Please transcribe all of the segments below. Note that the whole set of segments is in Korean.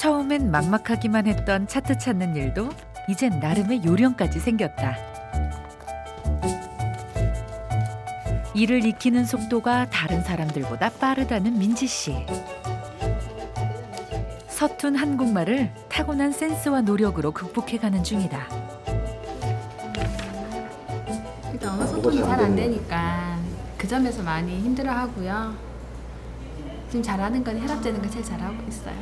처음엔 막막하기만 했던 차트 찾는 일도 이젠 나름의 요령까지 생겼다. 일을 익히는 속도가 다른 사람들보다 빠르다는 민지 씨. 서툰 한국말을 타고난 센스와 노력으로 극복해가는 중이다. 그러니까 언어 소통이 잘 안 되니까 그 점에서 많이 힘들어하고요. 지금 잘하는 건 혈압재는 거 제일 잘하고 있어요.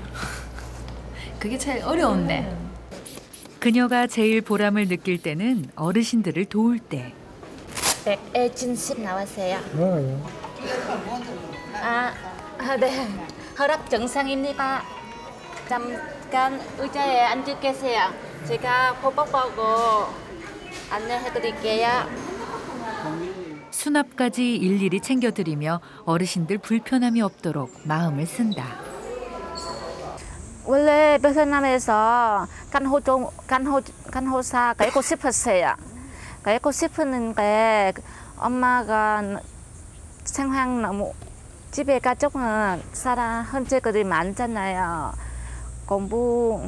그게 제일 어려운데. 그녀가 제일 보람을 느낄 때는 어르신들을 도울 때. 170 나왔어요. 네. 혈압 정상입니다. 잠깐 의자에 앉아 계세요. 제가 호박 보고 안내해드릴게요. 수납까지 일일이 챙겨드리며 어르신들 불편함이 없도록 마음을 쓴다. 원래 베트남에서 간호사 가고 싶었어요. 가고 싶었는데 엄마가 생활 너무 집에 가족은 사람 현재들이 많잖아요. 공부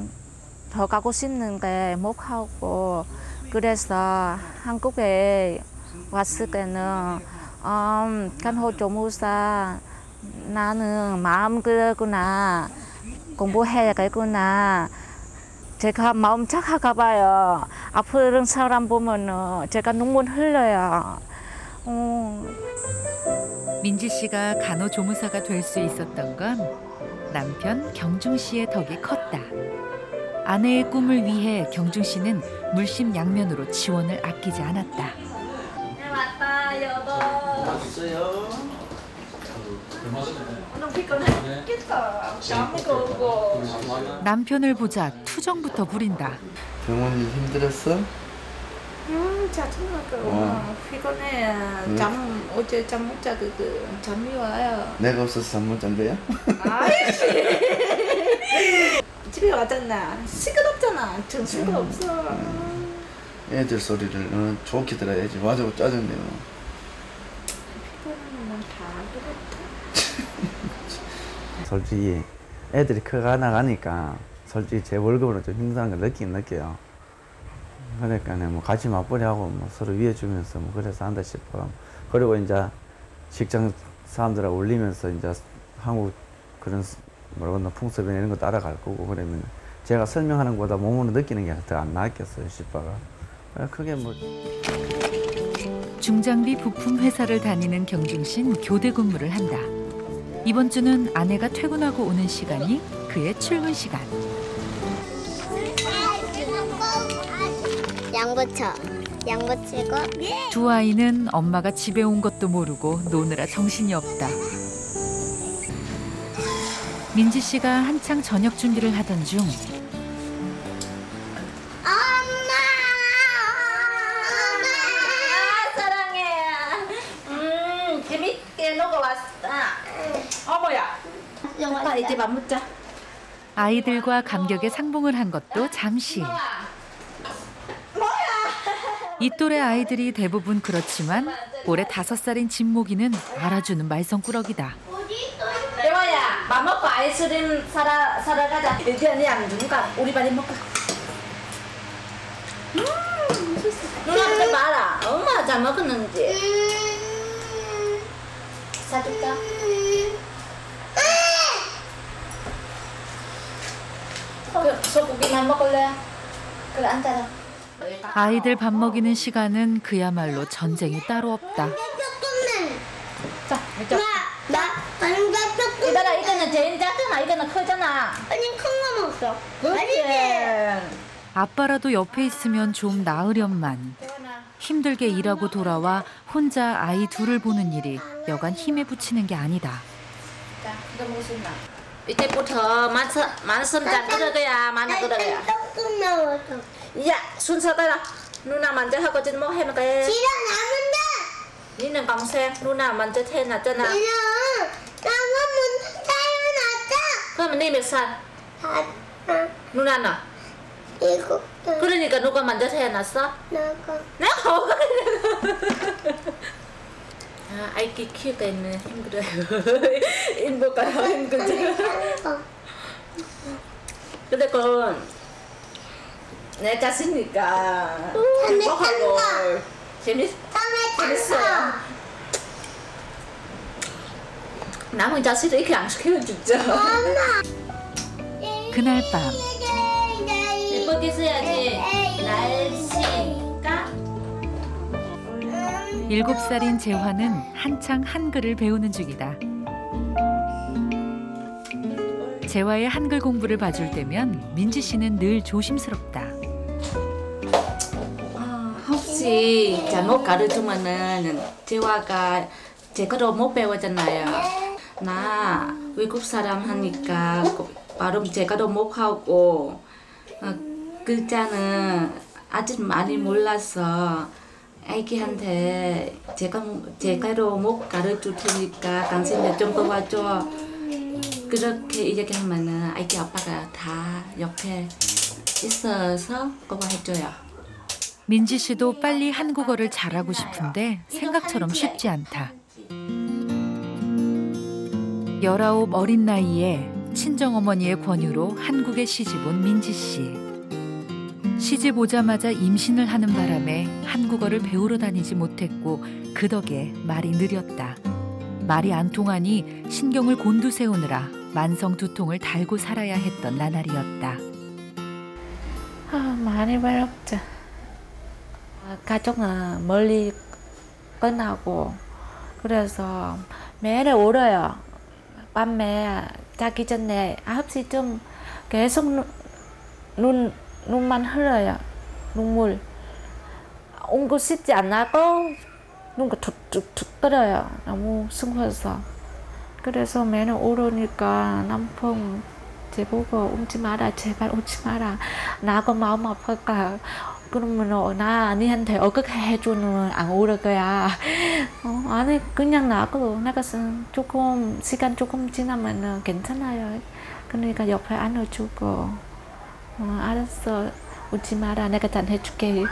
더 가고 싶은데 못 하고 그래서 한국에 왔을 때는 간호조무사 나는 마음 그러구나 공부해야겠구나 제가 마음 착하가 봐요. 아픈 사람 보면은 제가 눈물 흘려요. 민지 씨가 간호조무사가 될 수 있었던 건 남편 경중 씨의 덕이 컸다. 아내의 꿈을 위해 경중 씨는 물심양면으로 지원을 아끼지 않았다. 네, 왔다 여보. 왔어요. 오늘 피곤했겠다. 잠이 오고. 남편을 보자 투정부터 부린다. 병원이 힘들었어? 짜증나고 피곤해. 어제 잠 못 자고 잠이 와요. 내가 없어서 잠 못 잔 거야? 아이씨. 집에 왔잖아. 시끄럽잖아. 정신가 없어. 애들 소리를 좋게 들어야지. 와자고 짜증내요. 피곤하면 다 그렇다. 솔직히 애들이 커가 나가니까 솔직히 제 월급으로 좀 힘든 걸 느끼긴 느껴요. 그러니까 뭐 같이 맞벌이하고 뭐 서로 위해주면서 뭐 그래서 한다 싶어. 그리고 이제 직장 사람들하고 어울리면서 이제 한국 그런 뭐라고 하나 풍습이나 이런 거 따라갈 거고 그러면 제가 설명하는 것보다 몸으로 느끼는 게 더 안 나았겠어요 싶어가. 크게 뭐. 중장비 부품 회사를 다니는 경중 씨는 교대 근무를 한다. 이번 주는 아내가 퇴근하고 오는 시간이 그의 출근 시간. 양부치고 두 아이는 엄마가 집에 온 것도 모르고 노느라 정신이 없다. 민지 씨가 한창 저녁 준비를 하던 중 사랑해. 재밌게 놀고 왔다. 어머야. 아빠 이제 밥 먹자. 아이들과 감격에 상봉을 한 것도 잠시. 이 또래 아이들이 대부분 그렇지만 올해 5살인 진목이는 알아주는 말썽꾸러기다. 대화야, 밥 먹고 아이스크림 사러 가자. 이제 언니 안 주니까 우리 반에 먹자. 누나한테 봐라. 엄마 잘 먹었는지. 사줄까? 소고기만 먹을래? 그래 앉아라. 아이들 밥 먹이는 시간은 그야말로 전쟁이 따로 없다. 자, 이쪽. 이거라 이거는 제일 작잖아. 이거는 크잖아. 아니 큰 거 먹어. 그렇지. 아빠라도 옆에 있으면 좀 나으련만. 힘들게 일하고 돌아와 혼자 아이 둘을 보는 일이 여간 힘에 부치는 게 아니다. 자, 이거 무슨 말? 이제부터 만섬장 끓여야 마늘 끓여야. 조금 나와서. 야, 순서 따라. 누나 먼저 하고 지금 뭐 해놓을까? 싫어 나문다. 니는 방생 누나 먼저 태어났잖아. 싫어. 나만 먼저 태어났다. 그러면 니 몇 살? 4, 누나는? 7. 그러니까 누가 먼저 태어났어? 나가. 내가 아, 아이기 키우기는 힘들어요. 인보가요 힘들죠. 그건 내 자식이니까 행복하고 재밌어요. 남은 자식들 이렇게 안 시켜주죠. 그날 밤 예쁘게 써야지. 날씨가 7살인 재화는 한창 한글을 배우는 중이다. 재화의 한글 공부를 봐줄 때면 민지 씨는 늘 조심스럽다. 혹시 잘못 가르치면은 재화가 제대로 못 배우잖아요. 나 외국 사람 하니까 발음 제대로 못 하고 글자는 아직 많이 몰라서 애기한테 제대로 못 가르칠 테니까 당신들 좀 도와줘. 그렇게 이야기하면은 아기 아빠가 다 옆에 있어서 공부해줘요. 민지 씨도 빨리 한국어를 잘하고 싶은데 생각처럼 쉽지 않다. 19 어린 나이에 친정어머니의 권유로 한국에 시집 온 민지 씨. 시집 오자마자 임신을 하는 바람에 한국어를 배우러 다니지 못했고 그 덕에 말이 느렸다. 말이 안 통하니 신경을 곤두세우느라 만성 두통을 달고 살아야 했던 나날이었다. 많이 외롭죠. 가족은 멀리 끝나고 그래서 매일 울어요. 밤에 자기 전에 9시쯤 계속 눈만 흘러요. 눈물. 울고 싶지 않아도 눈가 툭툭툭 떨어요. 너무 슬퍼서. 그래서 매일 울으니까 남편 제보고 울지 마라. 제발 울지 마라. 나가 마음 아플까. 그러면 나 니한테 어떻게 해주는 안 울을 거야. 아니 그냥 나가서 조금 시간 조금 지나면 괜찮아요. 그러니까 옆에 안아주고 알았어 울지 마라 내가 잘해줄게.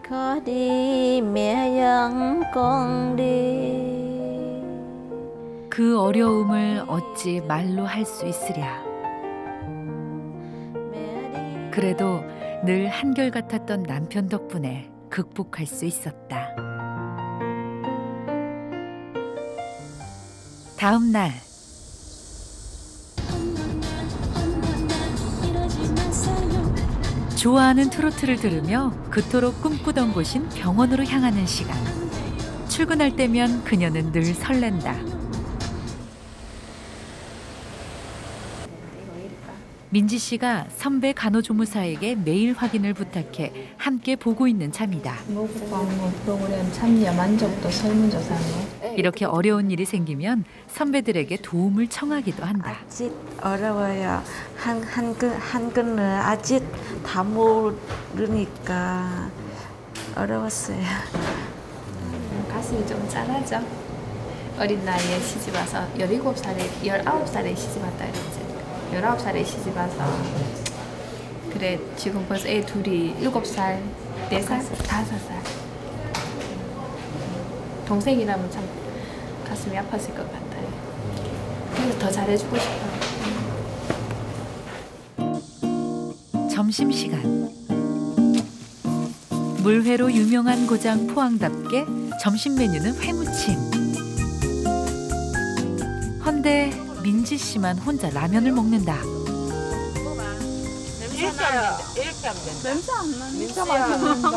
Có đi mẹ vẫn con đi. 그 어려움을 어찌 말로 할 수 있으랴. 그래도 늘 한결같았던 남편 덕분에 극복할 수 있었다. 다음 날 좋아하는 트로트를 들으며 그토록 꿈꾸던 곳인 병원으로 향하는 시간. 출근할 때면 그녀는 늘 설렌다. 민지 씨가 선배 간호조무사에게 메일 확인을 부탁해 함께 보고 있는 참이다. 무국광고 프로그램 참여 만족도 설문조사네. 이렇게 어려운 일이 생기면 선배들에게 도움을 청하기도 한다. 아직 어려워요. 한글은 아직 다 모르니까 어려웠어요. 가슴이 좀 짠하죠. 어린 나이에 시집 와서 19살에 시집 왔다 그랬지. 19살에 시집 와서 그래 지금 벌써 애 둘이 7살, 4살, 5살. 동생이라면 참 가슴이 아팠을 것 같아요. 그래서 더 잘해주고 싶어요. 점심시간. 물회로 유명한 고장 포항답게 점심 메뉴는 회무침. 헌데 민지 씨만 혼자 라면을 먹는다. 냄새 안 나는 진짜 맛있는데.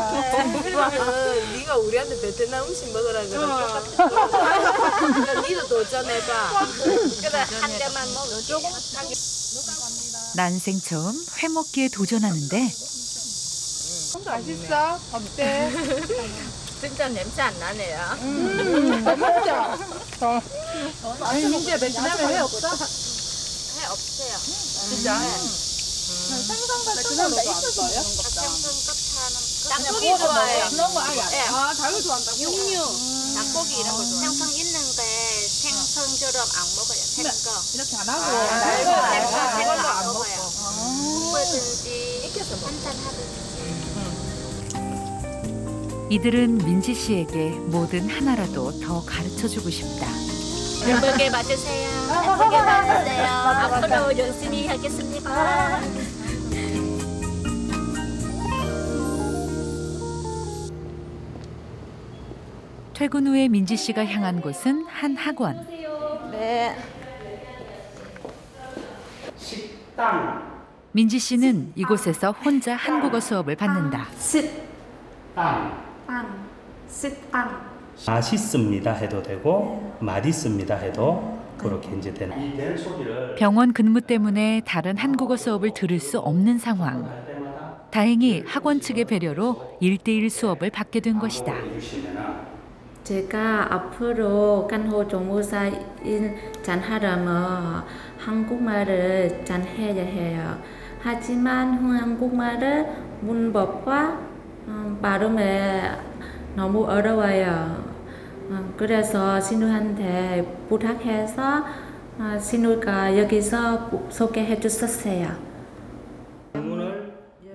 네가 우리한테 베트남 음식 먹으라 그래. 니도 도전해봐. 그래 한 개만 먹어. 조금. 난생 처음 회 먹기에 도전하는데 맛있어? 어때? 진짜 냄새 안 나네요. 맞죠? 아니 민지야 베트남에 회 없어? 회 없어요. 진짜? 생선 같은 거도 있었어요? 닭고기 좋아해요. 그런 거 아니야? 아 닭을 좋아한다고? 육류. 닭고기 이런 거 좋아해요. 생선 있는데 생선처럼 안 먹어요. 생거. 이렇게 안 하고 생거 안 먹어요. 뭐든지 한잔 하든지. 이들은 민지 씨에게 뭐든 하나라도 더 가르쳐주고 싶다. 예쁘게 봐주세요. 예쁘게 봐주세요. 앞으로 열심히 하겠습니다. 퇴근 후에 민지 씨가 향한 곳은 한 학원. 네. 민지 씨는 이곳에서 혼자 한국어 수업을 받는다. 맛있습니다 해도 되고 맛있습니다 해도 그렇게 이제 되는. 병원 근무 때문에 다른 한국어 수업을 들을 수 없는 상황. 다행히 학원 측의 배려로 1대1 수업을 받게 된 것이다. 제가 앞으로 간호 조무사인 잘하려면 한국말을 잘해야 해요. 하지만 한국말은 문법과 발음에 너무 어려워요. 그래서 신우한테 부탁해서 신우가 여기서 소개해 주셨어요.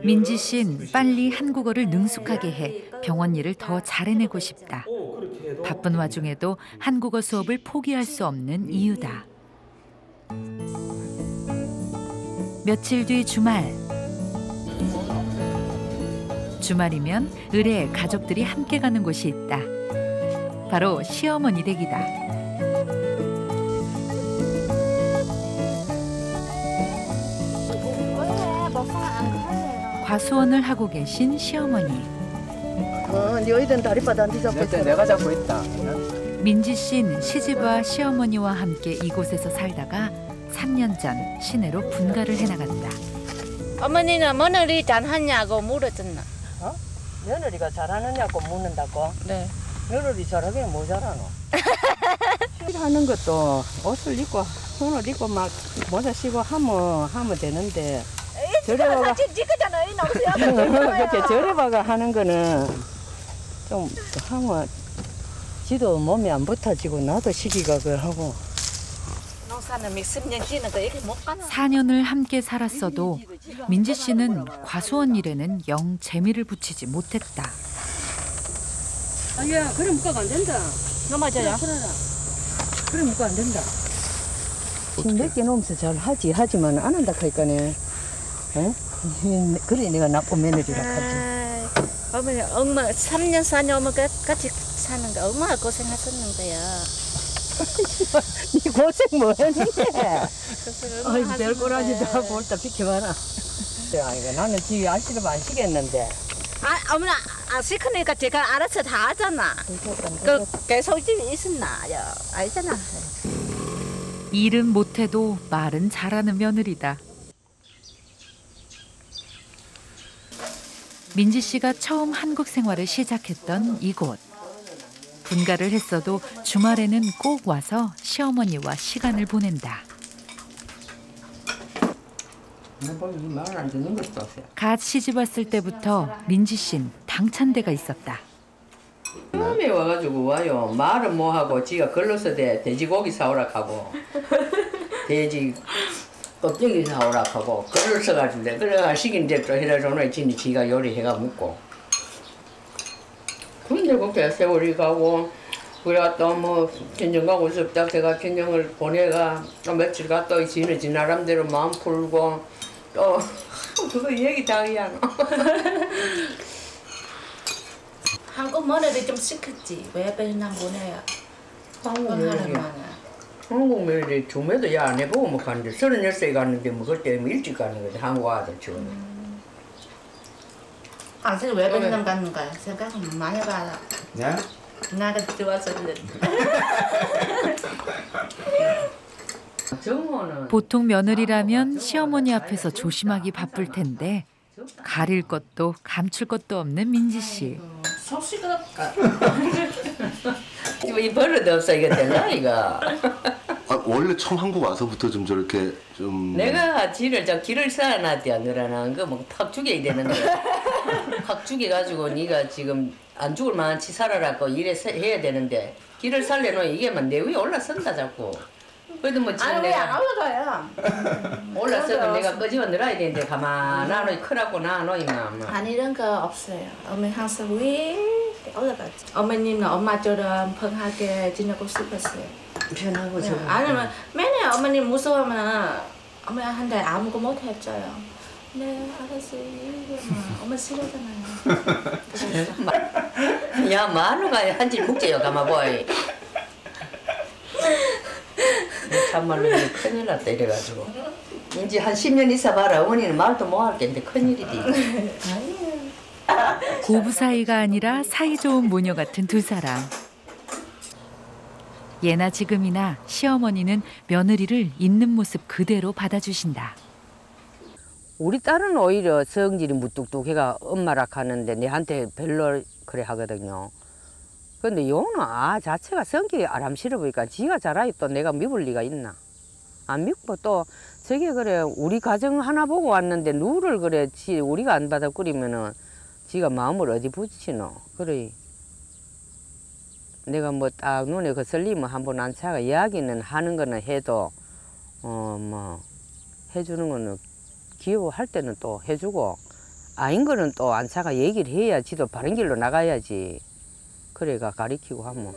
민지 씨는 빨리 한국어를 능숙하게 해 병원 일을 더 잘해내고 싶다. 바쁜 와중에도 한국어 수업을 포기할 수 없는 이유다. 며칠 뒤 주말. 주말이면 을에 가족들이 함께 가는 곳이 있다. 바로 시어머니 댁이다. 과수원을 하고 계신 시어머니. 너희들 다리바닥 안 뒤잡고 내가 잡고 있다. 민지 씨는 시집와 시어머니와 함께 이곳에서 살다가 3년 전 시내로 분가를 해나갔다. 어머니는 며느리 잘하냐고 물었잖아. 며느리가 잘하느냐고 묻는다고? 네. 며느리 잘하기는 뭐 잘하노? 일하는 것도 옷을 입고 손을 입고 막 모자 쓰고 하면 되는데 저래봐가 그렇게 저래봐가 하는 거는 좀 하면 지도 몸이 안 붙어지고 나도 시기가 그하고. 농사는 몇십 년 지는데 이렇게 못 가나? 4년을 함께 살았어도 민지 씨는 과수원 일에는 영 재미를 붙이지 못했다. 아니야, 그래 묶어가 안 된다. 넘어져요? 그래 묶어 안 된다. 몇개 넘어서 잘 하지만 안 한다 하니까네. 그래 내가 나쁜 며느리라 하지. 어머니 엄마 3년 4년 엄마 같이 사는 거 얼마나 고생하셨는데요. 니 고생 뭐 했는데? 어이 별 꼬라지도 하고 올다 비켜봐라. 나는 지 아시려면 안 시겠는데. 어머나 시크니까 제가 알아서 다 하잖아. 그 계속집이 있었나요? 알잖아. 일은 못해도 말은 잘하는 며느리다. 민지 씨가 처음 한국 생활을 시작했던 이곳. 분가를 했어도 주말에는 꼭 와서 시어머니와 시간을 보낸다. 갓 시집 왔을 때부터 민지 씨는 당찬대가 있었다. 처음에 와가지고 와요. 말은 뭐하고 지가 걸러서 돼지고기 사오라 하고 돼지 껍데기 사오라 하고 걸러서 가지고 그래가 시킨 대로 해라 줘놓으니 지가 요리해가 먹고 근데 그렇게 세월이 가고 그래 또 뭐 친정 가고 싶다 해가 친정을 보내가 또 며칠 갔다 지는 지 나름대로 마음 풀고 또 그거 얘기 다 해야 한국 며느리 좀 시켰지. 왜 베트남 보내요? 한국 며느리 중매도 야 안 해보고 뭐 갔는데 36세 갔는데 뭐 그때 뭐 일찍 가는 거지 한국 아들 지금. 당신 왜 베트남 가는 거야? 생각 많이 해봐. 네? 나가 좋았었는데. 보통 며느리라면 시어머니 앞에서 조심하기 바쁠 텐데 가릴 것도 감출 것도 없는 민지 씨. 속 시끄럽까. 이 버릇 없어 이거 되나 이거. 원래 처음 한국 와서부터 좀 저렇게 좀 내가 길을 쌓아놨대야 너라는 거뭐 팍 죽여야 되는 거야. 팍 죽여가지고 네가 지금 안 죽을 만치 살아라고 해야 되는데 길을 살려놓으면 이게 막 내 위에 올라선다 자꾸. 그래도 뭐 지금 아니 왜 안 올라가요? 올라서도 내가 끄집어 넣어야 되는데 가만히 크라고 놔놓으면 아니 이런 거 없어요. 어머니 항상 위에 올라가지. 어머님은 엄마처럼 펑하게 지내고 싶었어요. 편하고 좋아. 아니면 맨날 어머님 무서우면 엄마한테 아무거 못 했어요. 네, 알았어요. 엄마 싫어하잖아요. 야, 마누가 한질 묵제요, 가마보이. 참말로 큰일 났다 이래가지고. 이제 한 10년 있어봐라. 어머니는 말도 못 할겠는데 큰일이지. 고부 사이가 아니라 사이좋은 모녀 같은 두 사람. 예나 지금이나 시어머니는 며느리를 있는 모습 그대로 받아주신다. 우리 딸은 오히려 성질이 무뚝뚝해가 엄마라 하는데 내한테 별로 그래 하거든요. 근데 요는 자체가 성격이 아람시러 보니까 지가 잘하니 또 내가 믿을 리가 있나. 안 믿고 또 저게 그래 우리 가정 하나 보고 왔는데 누를 그래 우리가 안 받아꾸리면은 지가 마음을 어디 붙이노. 그래 내가 뭐 딱 눈에 거슬리면 한번 안차가 이야기는 하는 거는 해도 뭐 해주는 거는 귀여워할 때는 또 해주고 아닌 거는 또 안차가 얘기를 해야 지도 바른 길로 나가야지. 그래가 가리키고 하면.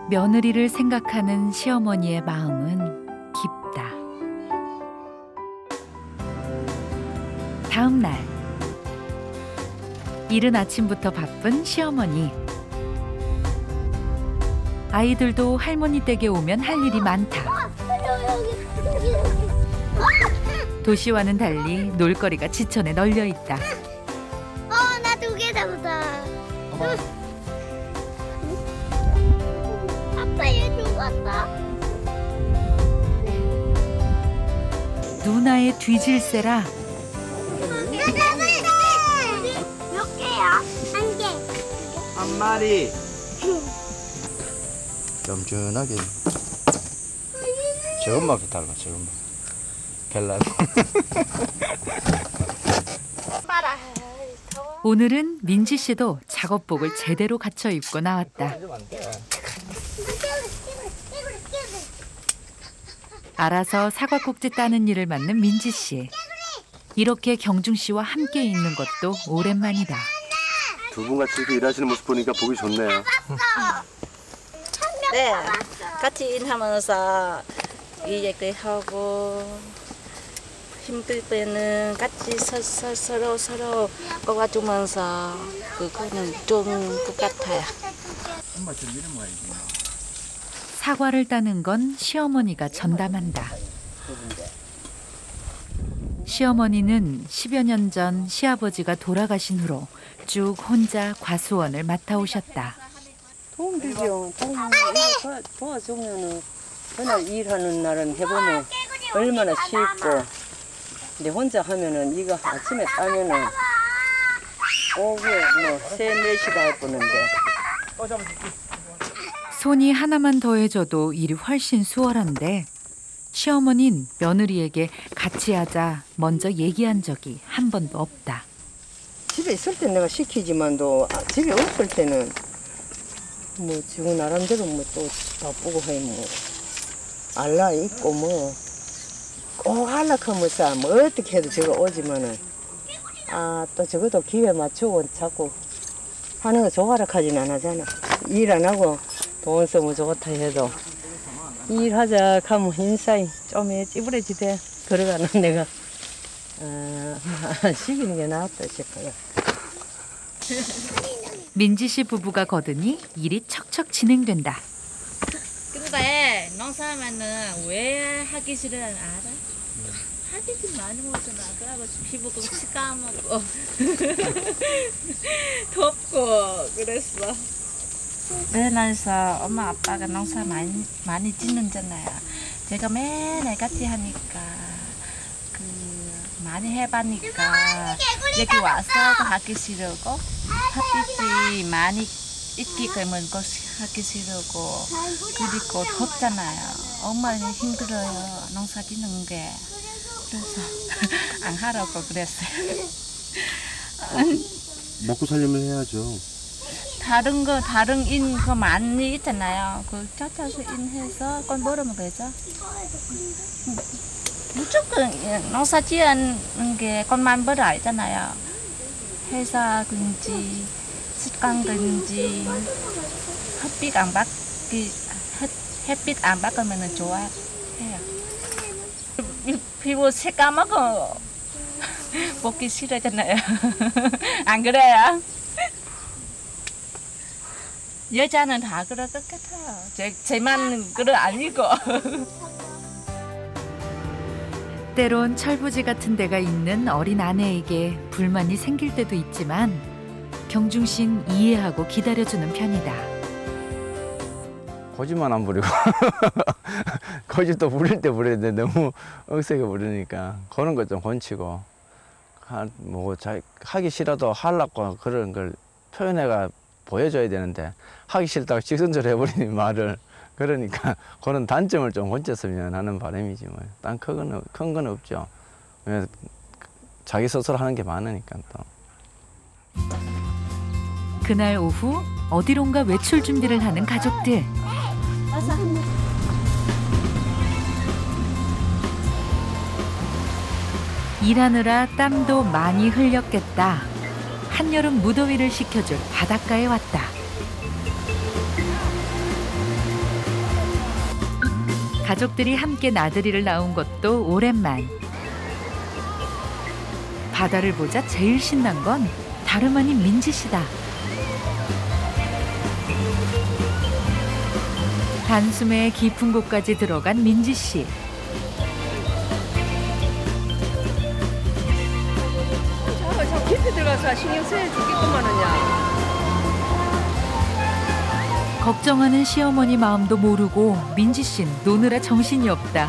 며느리를 생각하는 시어머니의 마음은 깊다. 다음 날 이른 아침부터 바쁜 시어머니. 아이들도 할머니 댁에 오면 할 일이 많다. 도시와는 달리 놀거리가 지천에 널려 있다. 나 2개 잡았다. 아빠 얘 죽었어. 누나의 뒤질세라 몇 개야? 1개. 한 마리. 얌전하게. 저 엄마부터 닮아, 저 엄마. 벨라. 오늘은 민지 씨도 작업복을 제대로 갖춰 입고 나왔다. 알아서 사과꼭지 따는 일을 맡는 민지 씨. 이렇게 경중 씨와 함께 있는 것도 오랜만이다. 두 분 같이 이렇게 일하시는 모습 보니까 보기 좋네요. 네, 같이 일하면서 이야기하고 힘들 때는 같이 서로 도와주면서 그거는 좋은 것 같아요. 사과를 따는 건 시어머니가 전담한다. 시어머니는 10여 년 전 시아버지가 돌아가신 후로 쭉 혼자 과수원을 맡아오셨다. 도움되죠. 도와주면은 그날 일하는 날은 해보면 얼마나 쉽고. 근데 혼자 하면은 이거 아침에 따면은 오후에 뭐 3-4시간 할 뻔한데. 손이 하나만 더 해줘도 일이 훨씬 수월한데 시어머니는 며느리에게 같이 하자 먼저 얘기한 적이 한 번도 없다. 집에 있을 때 내가 시키지만도 집에 없을 때는 뭐 지금 나름대로 뭐 또 바쁘고 해 뭐 알라 있고 뭐 꼭 하려고 하면서 뭐 어떻게 해도 저거 오지만은 또 저것도 기회 맞추고 자꾸 하는 거 좋아라 하진 안 하잖아. 일 안 하고 돈 쓰면 좋다 해도 일하자 하면 인사이 좀 찌부러지대 그러가는 내가 시키는 게 낫다 싶어요. 민지 씨 부부가 거드니 일이 척척 진행된다. 근데 농사하면은 왜 하기 싫어 알아? 하기 좀 많이 먹잖아. 그러고 피부도 까먹고 덥고 그랬어. 그래서 엄마 아빠가 농사 많이 짓는잖아요. 제가 매일 같이 하니까 많이 해봤니까 여기 와서 하기 싫고 햇빛이 많이 있기 때문에 하기 싫고 그리고 덥잖아요. 엄마는 힘들어요. 농사 짓는 게. 그래서 안 하라고 그랬어요. 먹고 살려면 해야죠. 다른 인 그 많이 있잖아요. 그 찾아서 인해서 건 벌으면 되죠. 무조건 농사 지은 게 건만 벌어 알잖아요. 회사든지 식당든지 햇빛 안 받으면 좋아해요. 피부 새까맣고 먹기 싫어잖아요. 안 그래요? 여자는 다 그럴 것 같아요. 제만 그래 아니고. 때론 철부지 같은 데가 있는 어린 아내에게 불만이 생길 때도 있지만 경중 씨는 이해하고 기다려주는 편이다. 고집만 안 부리고 고집도 부릴 때 부리는데 너무 억세게 부리니까 그런 것 좀 건치고 하기 싫어도 하려고 그런 걸 표현해가 보여줘야 되는데 하기 싫다고 직선적으로 해버리니 말을 그러니까 그런 단점을 좀 고쳤으면 하는 바람이지 뭐. 딴 큰 건 없죠. 왜 자기 스스로 하는 게 많으니까 또. 그날 오후 어디론가 외출 준비를 하는 가족들. 일하느라 땀도 많이 흘렸겠다. 한여름 무더위를 식혀줄 바닷가에 왔다. 가족들이 함께 나들이를 나온 것도 오랜만. 바다를 보자 제일 신난 건 다름 아닌 민지 씨다. 단숨에 깊은 곳까지 들어간 민지 씨. 저 깊이 들어가서 신경 써야 죽겠구만은야. 걱정하는 시어머니 마음도 모르고 민지 씨는 노느라 정신이 없다.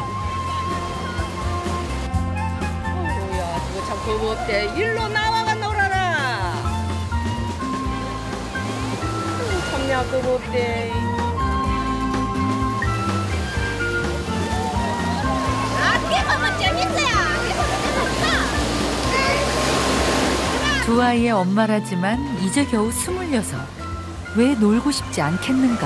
어우야, 그거 참 그거 어때? 일로 나와가 놀아라. 참야 그거 어때? 두 아이의 엄마라지만 이제 겨우 26. 왜 놀고 싶지 않겠는가?